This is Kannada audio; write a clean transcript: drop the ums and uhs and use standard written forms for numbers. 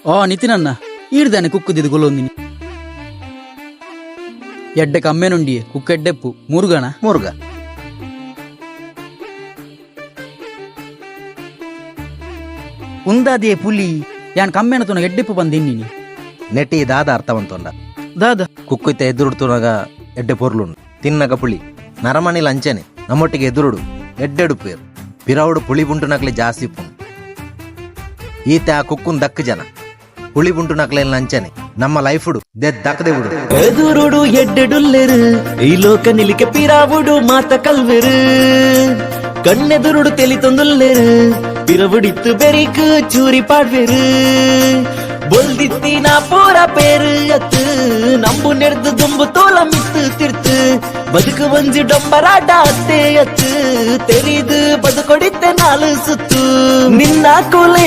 ಓ ನಿತಿನನ್ನ ಈಡ್ದಾನೆ ಕುಕ್ಕುದಿದ್ದು ಗೊಲ್ಲೊಂದಿನಿ ಎಡ್ಡೆ ಕಮ್ಮೆನುಂಡಿ ಕುಕ್ಕ ಎಡ್ಡೆಪ್ಪು ಮುರುಗಣ ಮುರುಗ ಉಂದಾದಿಯೇ ಪುಲಿ ಯಾನ್ ಕಮ್ಮೆನ ತುನ ಎಡ್ಡೆಪ್ಪು ಬಂದಿನ್ನಿ ನೆಟ್ಟಿ ದಾದ ಅರ್ಥವಂತೊಂಡ ದಾದ ಕುಕ್ಕುಯ್ತ ಎದುರುಡ್ತುನಾಗ ಎಡ್ಡೆ ಪೊರ್ಲುಂಡು ತಿನ್ನಗ ಪುಳಿ ನರಮಣಿಲ ಅಂಚನೆ ನಮ್ಮೊಟ್ಟಿಗೆ ಎದುರುಡು ಎಡ್ಡೆಡುಪೇರು ಪಿರವುಡು ಪುಳಿ ಬುಂಟು ನಕ್ಲೆ ಜಾಸ್ತಿ ಪುಂಡು ಈತ ಆ ಕುಕ್ಕುನ್ ದಕ್ಕ ಜನ ಪುಳಿ ಬುಂಟು ನಕ್ಲೆ ಅಂಚನೆ ನಮ್ಮ ಲೈಫುಡು ದಕ್ಕದೆ ಬಿಡು ಎದುರುಡು ಎಡ್ಡೆಡುಲ್ಲೆರು ಈ ಲೋಕ ನಿಲಿಕೆ ಪಿರಾವುಡು ಮಾತ ಕಲ್ವೆರು ಕಣ್ಣೆದುರುಡು ತೆಲಿ ತೊಂದುಲ್ಲೆರು ಪಿರವುಡಿತ್ತು ಬೆರಿಕು ಚೂರಿ ಪಾಡ್ವೆರು ಬೊಲ್ದಿತ್ತಿನ ಪೂರ ಪೇರು ಅತ್ತು ನಂಬು ನೆಡ್ದು ದುಂಬು ತೋಲ ಮಿತ್ತು ತಿರ್ತು ಬದುಕು ಒಂಜಿ ಡೊಂಬರಾಟ ಅತ್ತೆ ಅತ್ತು ತೆರಿದು ಬದುಕೊಡಿತ್ತೆ ನಾಲು ಸುತ್ತು ನಿನ್ನ ಕೂಲೆ